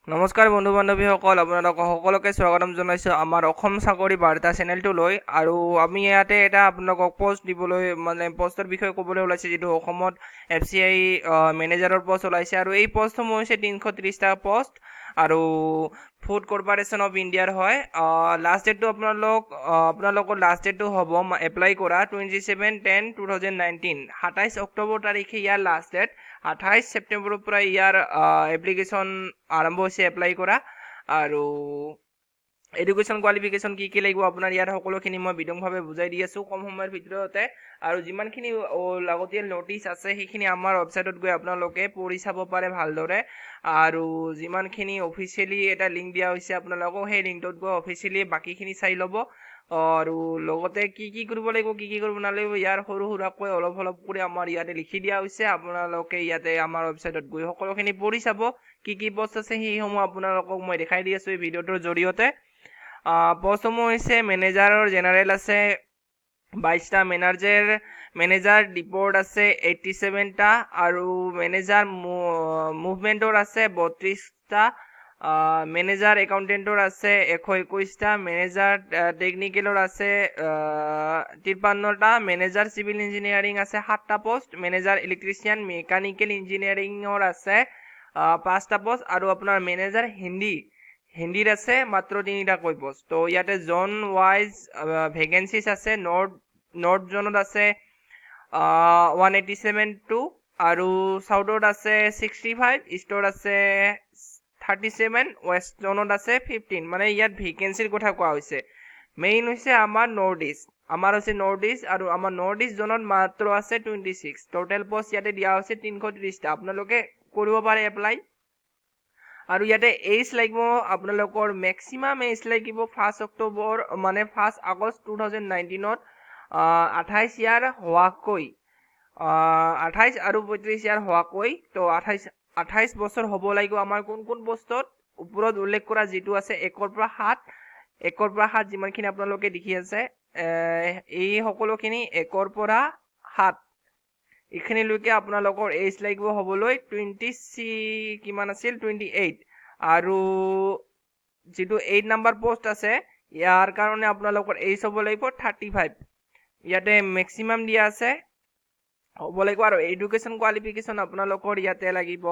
নমস্কাৰ বন্ধু বান্ধৱীসকল, আপোনালোকক সকলোকে স্বাগতম জনাইছোঁ আমাৰ অসম চাকৰি বাৰ্তা চেনেলটোলৈ। আৰু আমি ইয়াতে এটা আপোনালোকক পোষ্ট দিবলৈ পোষ্টৰ বিষয়ে ক'বলৈ ওলাইছে, যিটো অসমত FCI মেনেজাৰৰ পোষ্ট ওলাইছে। আৰু এই পোষ্টসমূহ হৈছে 330টা পোষ্ট আৰু ফুড কৰ্পোৰেশ্যন অফ ইণ্ডিয়াৰ হয়। লাষ্ট ডেটটো আপোনালোকৰ লাষ্ট ডেটটো হ'ব এপ্লাই কৰা 27/10/2019, 27 অক্টোবৰ তাৰিখে ইয়াৰ লাষ্ট ডেট। 28 ছেপ্টেম্বৰৰ পৰা ইয়াৰ এপ্লিকেশ্যন আৰম্ভ হৈছে এপ্লাই কৰা। আৰু এডুকেশ্যন কোৱালিফিকেশ্যন কি লাগিব আপোনাৰ ইয়াত সকলোখিনি মই বিতংভাৱে বুজাই দি আছোঁ কম সময়ৰ ভিতৰতে। আৰু যিমানখিনি লাগতিয়াল নটিচ আছে সেইখিনি আমাৰ ৱেবছাইটত গৈ আপোনালোকে পঢ়ি চাব পাৰে ভালদৰে। আৰু যিমানখিনি অফিচিয়েলি এটা লিংক দিয়া হৈছে আপোনালোকক সেই লিংকটোত গৈ অফিচিয়েলি বাকীখিনি চাই ল'ব। আৰু লগতে কি কৰিব লাগিব কি কৰিব নালাগিব ইয়াৰ সৰু সুৰাকৈ অলপ কৰি আমাৰ ইয়াতে লিখি দিয়া হৈছে। আপোনালোকে ইয়াতে আমাৰ ৱেবছাইটত গৈ সকলোখিনি পঢ়ি চাব। কি পোষ্ট আছে সেইসমূহ আপোনালোকক মই দেখাই দি আছোঁ এই ভিডিঅ'টোৰ জৰিয়তে। পোষ্টসমূহ হৈছে মেনেজাৰৰ জেনাৰেল আছে 22টা, মেনেজাৰ ডিপৰ্ট আছে 87টা, আৰু মেনেজাৰ মুভমেণ্টৰ আছে 32টা, মেনেজাৰ একাউণ্টেণ্টৰ আছে 121টা, মেনেজাৰ টেকনিকেলৰ আছে 53টা, মেনেজাৰ চিভিল ইঞ্জিনিয়াৰিং আছে 7টা পোষ্ট, মেনেজাৰ ইলেক্ট্ৰিচিয়ান মেকানিকেল ইঞ্জিনিয়াৰিঙৰ আছে 5টা পোষ্ট, আৰু আপোনাৰ মেনেজাৰ হিন্দীৰ আছে মাত্ৰ 3টাকৈ পোষ্ট। তো ইয়াতে জন ৱাইজ ভেকেঞ্চিজ আছে। নৰ্থ জোনত আছে 187টো, আৰু চাউথত আছে 65, ইষ্টত আছে 37, ৱেষ্ট জোনত আছে 15। মানে ইয়াত ভেকেঞ্চিৰ কথা কোৱা হৈছে। মেইন হৈছে আমাৰ নৰ্থ ইষ্ট, আৰু আমাৰ নৰ্থ ইষ্ট জোনত মাত্ৰ আছে 26। টোটেল পোষ্ট ইয়াতে দিয়া হৈছে 330টা। আপোনালোকে কৰিব পাৰে এপ্লাই। আৰু ইয়াতে এইজ লাগিব আপোনালোকৰ মেক্সিমাম এইজ লাগিব 1 আগষ্ট 2019ত 28 ইয়াৰ হোৱাকৈ, 28 আৰু 35 ইয়াৰ হোৱাকৈ। তো 28 বছৰ হ'ব লাগিব আমাৰ কোন পোষ্টত ওপৰত উল্লেখ কৰা যিটো আছে 1ৰ পৰা 7 যিমানখিনি আপোনালোকে দেখি আছে এই সকলোখিনি 1ৰ পৰা 7 এইখিনিলৈকে আপোনালোকৰ এইজ লাগিব হ'বলৈ 28। আৰু যিটো 8 নম্বৰ পোষ্ট আছে ইয়াৰ কাৰণে আপোনালোকৰ এইজ হ'ব লাগিব 35। ইয়াতে মেক্সিমাম দিয়া আছে হ'ব লাগিব। আৰু এডুকেশ্যন কোৱালিফিকেশ্যন আপোনালোকৰ ইয়াতে লাগিব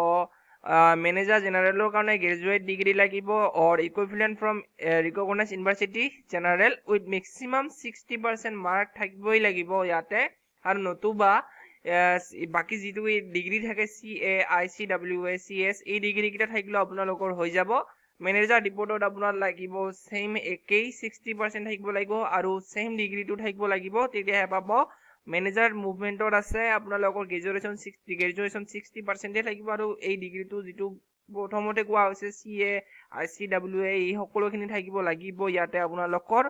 মেনেজাৰ জেনাৰেলৰ কাৰণে গ্ৰেজুৱেট ডিগ্ৰী লাগিব or equivalent from recognise university general with maximum 60% mark থাকিবই লাগিব ইয়াতে। আৰু নতুবা বাকী যিটো ডিগ্ৰী থাকে CA, ICWA, CS, এই ডিগ্ৰীকেইটা থাকিলেও আপোনালোকৰ হৈ যাব। মেনেজাৰ ৰিপৰ্টত আপোনাৰ লাগিব ছেইম একেই 60% থাকিব লাগিব, আৰু ছেইম ডিগ্ৰীটো থাকিব লাগিব, তেতিয়াহে পাব। মেনেজাৰ মুভমেণ্টত আছে আপোনালোকৰ গ্ৰেজুৱেশ্যন 60% থাকিব, আৰু এই ডিগ্ৰীটো যিটো প্ৰথমতে কোৱা হৈছে CA, ICWA এই সকলোখিনি থাকিব লাগিব ইয়াতে আপোনালোকৰ।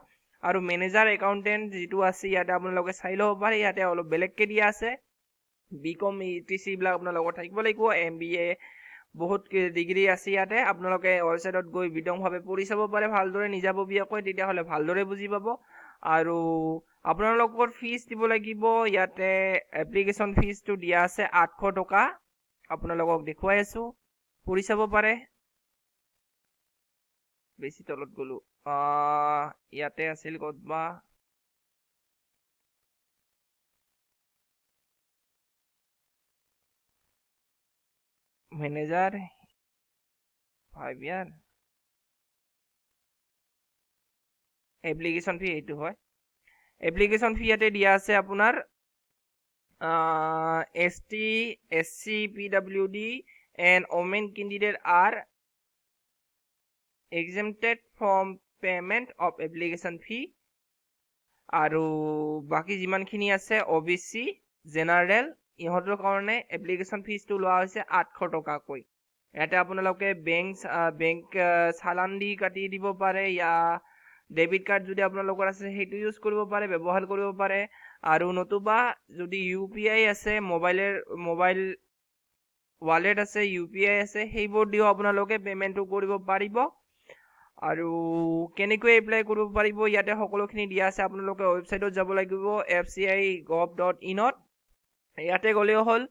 আৰু মেনেজাৰ একাউণ্টেণ্ট যিটো আছে ইয়াতে আপোনালোকে চাই ল'ব পাৰে, ইয়াতে অলপ বেলেগকৈ দিয়া আছে। BCom ETC এইবিলাক আপোনালোকৰ থাকিব লাগিব। MBA বহুত ডিগ্ৰী আছে ইয়াতে। আপোনালোকে ৱেবছাইটত গৈ বিতংভাৱে পঢ়ি চাব পাৰে ভালদৰে নিজাববীয়াকৈ, তেতিয়াহ'লে ভালদৰে বুজি পাব। আৰু আপোনালোকৰ ফিজ দিব লাগিব ইয়াতে। এপ্লিকেশ্যন ফিজটো দিয়া আছে 800 টকা। আপোনালোকক দেখুৱাই আছোঁ, পঢ়ি চাব পাৰে। বেছি তলত গ'লো, ইয়াতে আছিল ক'তবা মেনেজাৰ 5 ইয়াৰ এপ্লিকেশ্যন ফি, এইটো হয় এপ্লিকেশ্যন ফি। ইয়াতে দিয়া আছে আপোনাৰ ST, SC, PWD and women candidate are exempted from payment of application fee। আৰু বাকী যিমানখিনি আছে OBC, জেনাৰেল, ইহঁতৰ কাৰণে এপ্লিকেশ্যন ফিজটো লোৱা হৈছে 800 টকাকৈ। ইয়াতে আপোনালোকে বেংক চালান দি কাটি দিব পাৰে, ইয়া ডেবিট কাৰ্ড যদি আপোনালোকৰ আছে সেইটো ইউজ কৰিব পাৰে, ব্যৱহাৰ কৰিব পাৰে। আৰু নতুবা যদি UPI আছে, মোবাইল ৱালেট আছে, UPI আছে, সেইবোৰ দিও আপোনালোকে পে'মেণ্টটো কৰিব পাৰিব। আৰু কেনেকৈ এপ্লাই কৰিব পাৰিব ইয়াতে সকলোখিনি দিয়া আছে। আপোনালোকে ৱেবছাইটত যাব লাগিব fci.gov.in, ইয়াতে গ'লেও হ'ল।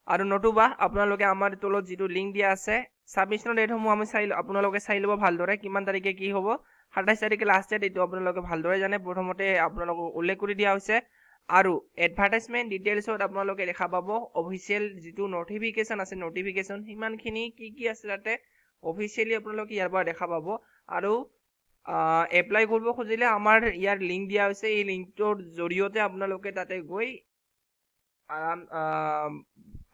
আৰু নতুবা আপোনালোকে আমাৰ তলত যিটো লিংক দিয়া আছে ছাবমিছনৰ ডেটসমূহ আমি আপোনালোকে চাই ল'ব ভালদৰে, কিমান তাৰিখে কি হ'ব। 27 তাৰিখে লাষ্ট ডেট, এইটো আপোনালোকে ভালদৰে জানে। প্ৰথমতে আপোনালোকক উল্লেখ কৰি দিয়া হৈছে। আৰু এডভাৰটাইজমেণ্ট ডিটেইলছত আপোনালোকে দেখা পাব অফিচিয়েল যিটো নটিফিকেশ্যন আছে, নটিফিকেশ্যন সিমানখিনি কি আছে তাতে অফিচিয়েলি আপোনালোকে ইয়াৰ পৰা দেখা পাব। আৰু এপ্লাই কৰিব খুজিলে আমাৰ ইয়াৰ লিংক দিয়া হৈছে, এই লিংকটোৰ জৰিয়তে আপোনালোকে তাতে গৈ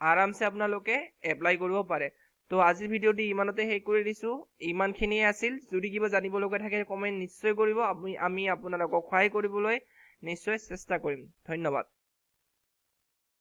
আৰামছে আপোনালোকে এপ্লাই কৰিব পাৰে। তো আজিৰ ভিডিঅ'টি ইমানতে শেষ কৰি দিছোঁ। ইমানখিনিয়ে আছিল। যদি কিবা জানিব লগা থাকে কমেণ্ট নিশ্চয় কৰিব, আমি আপোনালোকক সহায় কৰিবলৈ নিশ্চয় চেষ্টা কৰিম। ধন্যবাদ।